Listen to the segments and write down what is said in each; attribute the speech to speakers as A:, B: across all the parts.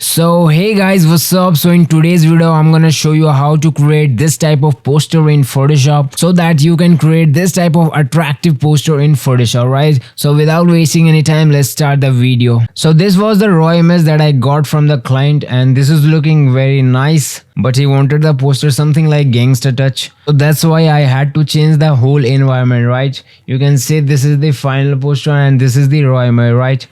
A: So hey guys, what's up? So in today's video I'm gonna show you how to create this type of poster in Photoshop so that you can create this type of attractive poster in Photoshop, right? So without wasting any time, let's start the video. So this was the raw image that I got from the client and this is looking very nice, but he wanted the poster something like gangster touch. So that's why I had to change the whole environment, right? You can see this is the final poster and this is the raw image, right?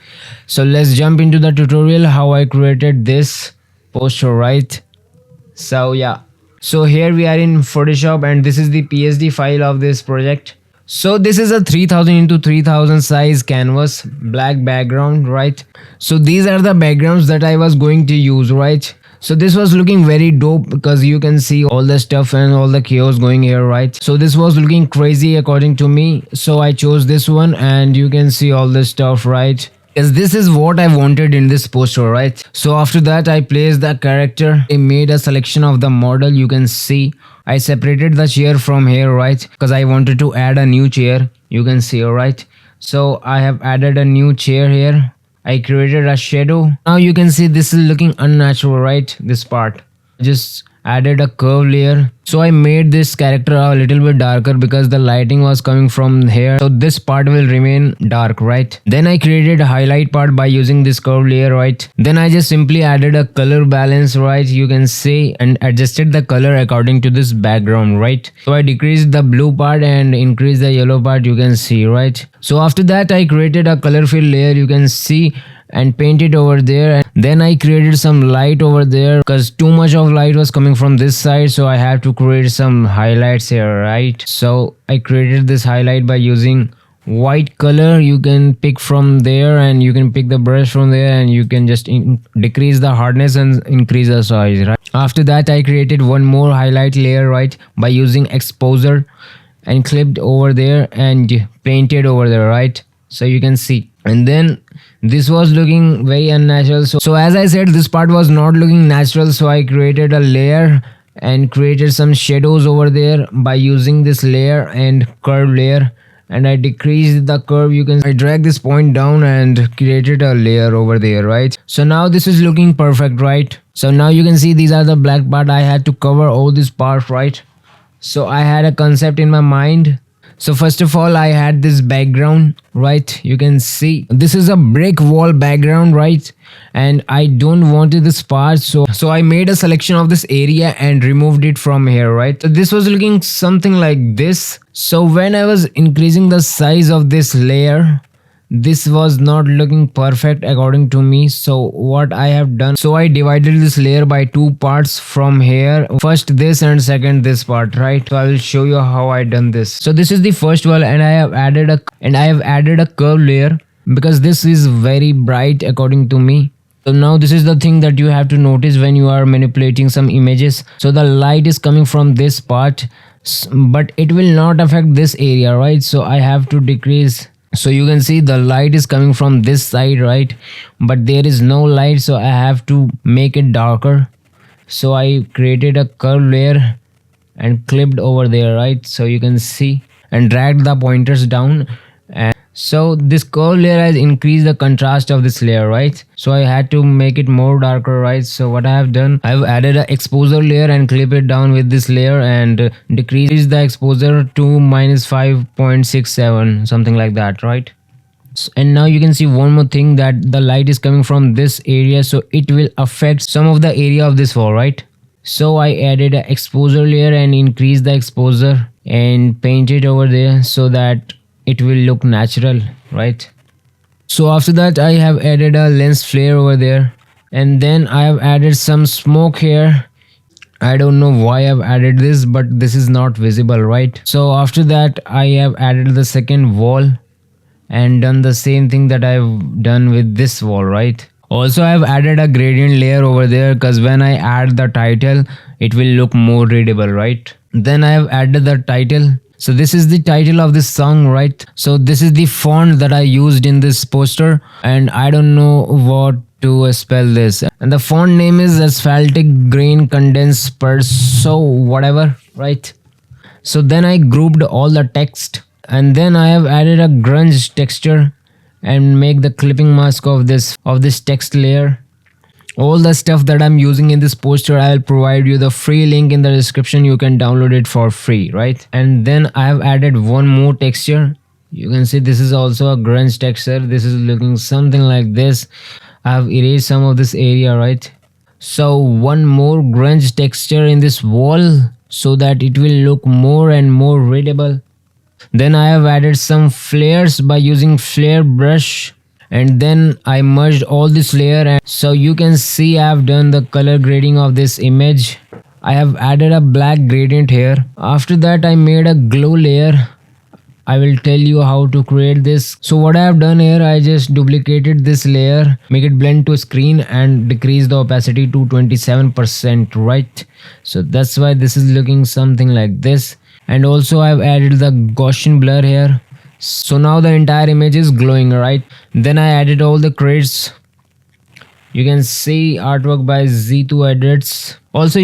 A: So let's jump into the tutorial how I created this poster, right? So yeah, so here we are in Photoshop and this is the PSD file of this project. So this is a 3000 into 3000 size canvas, black background, right? So these are the backgrounds that I was going to use, right? So this was looking very dope because you can see all the stuff and all the chaos going here, right? So this was looking crazy according to me, so I chose this one and you can see all the stuff, right? Because this is what I wanted in this poster, right? So after that I placed the character. I made a selection of the model. You can see I separated the chair from here, right? Because I wanted to add a new chair. You can see, right? So I have added a new chair here. I created a shadow. Now you can see this is looking unnatural, right? This part. Just added a curve layer. So I made this character a little bit darker because the lighting was coming from here. So this part will remain dark, right? Then I created a highlight part by using this curve layer, right? Then I just simply added a color balance, right? You can see, and adjusted the color according to this background, right? So I decreased the blue part and increased the yellow part, you can see, right? So after that I created a color fill layer, you can see, and painted over there. And then I created some light over there because too much of light was coming from this side, so I have to create some highlights here, right? So I created this highlight by using white color. You can pick from there and you can pick the brush from there and you can just decrease the hardness and increase the size, right? After that I created one more highlight layer, right, by using exposure and clipped over there and painted over there, right? So you can see, and then this was looking very unnatural. So as I said, this part was not looking natural, so I created a layer and created some shadows over there by using this layer and curve layer, and I decreased the curve. You can I drag this point down and created a layer over there, right? So now this is looking perfect, right? So now you can see these are the black part. I had to cover all this part, right? So I had a concept in my mind. So first of all I had this background, right? You can see this is a brick wall background, right? And I don't want this part, so I made a selection of this area and removed it from here, right? So this was looking something like this. So when I was increasing the size of this layer, this was not looking perfect according to me. So what I have done, so I divided this layer by two parts from here, first this and second this part, right? So I will show you how I done this. So this is the first one, and I have added a curve layer because this is very bright according to me. So now this is the thing that you have to notice when you are manipulating some images. So the light is coming from this part, but it will not affect this area, right? So I have to decrease. So you can see the light is coming from this side, right? But there is no light, so I have to make it darker. So I created a curve layer and clipped over there, right? So you can see, and dragged the pointers down, and so this curve layer has increased the contrast of this layer, right? So I had to make it more darker, right? So what I have done, I've added an exposure layer and clip it down with this layer and decrease the exposure to -5.67, something like that, right? And now you can see one more thing, that the light is coming from this area, so it will affect some of the area of this wall, right? So I added an exposure layer and increased the exposure and painted over there so that it will look natural, right? So after that I have added a lens flare over there, and then I have added some smoke here. I don't know why I've added this, but this is not visible, right? So after that I have added the second wall and done the same thing that I've done with this wall, right? Also I've added a gradient layer over there because when I add the title it will look more readable, right? Then I have added the title. So this is the title of this song, right? So this is the font that I used in this poster, and I don't know what to spell this, and the font name is Asphaltic Grain Condense Per, so whatever, right? So then I grouped all the text, and then I have added a grunge texture and make the clipping mask of this text layer. all the stuff that I'm using in this poster. I'll provide you the free link in the description. You can download it for free, right? And then I have added one more texture. You can see this is also a grunge texture. This is looking something like this. I have erased some of this area, right? So one more grunge texture in this wall so that it will look more and more readable. Then I have added some flares by using flare brush, and then I merged all this layer, and so you can see I have done the color grading of this image. I have added a black gradient here. After that I made a glow layer. I will tell you how to create this. So what I have done here, I just duplicated this layer, make it blend to screen and decrease the opacity to 27%, right? So that's why this is looking something like this. And also I've added the Gaussian blur here. So now the entire image is glowing, right? Then I added all the credits. You can see artwork by Z2 Edits. Also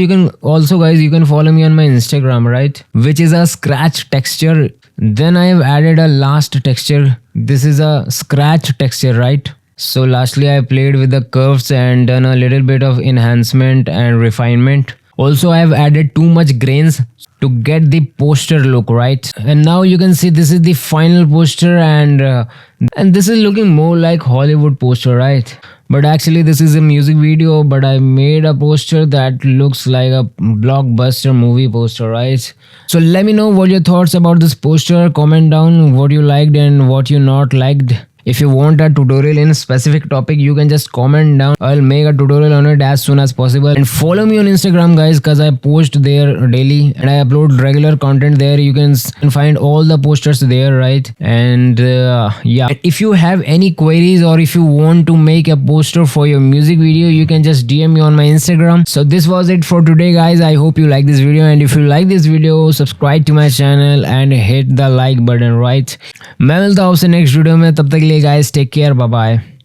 A: guys, you can follow me on my Instagram, right? Which is a scratch texture. Then I have added a last texture. This is a scratch texture, right? So lastly I played with the curves and done a little bit of enhancement and refinement. Also I have added too much grains to get the poster look, right? And now you can see this is the final poster, and this is looking more like Hollywood poster, right? But actually this is a music video, but I made a poster that looks like a blockbuster movie poster, right? So let me know what your thoughts about this poster. Comment down what you liked and what you not liked. If you want a tutorial in a specific topic, you can just comment down. I'll make a tutorial on it as soon as possible. And follow me on Instagram, guys, because I post there daily and I upload regular content there. You can find all the posters there, right? And yeah, if you have any queries or if you want to make a poster for your music video, you can just DM me on my Instagram. So this was it for today, guys. I hope you like this video, and if you like this video, subscribe to my channel and hit the like button, right? मैं मिलता हूँ आपसे next video में. तब तक के लिए guys, take care, bye bye.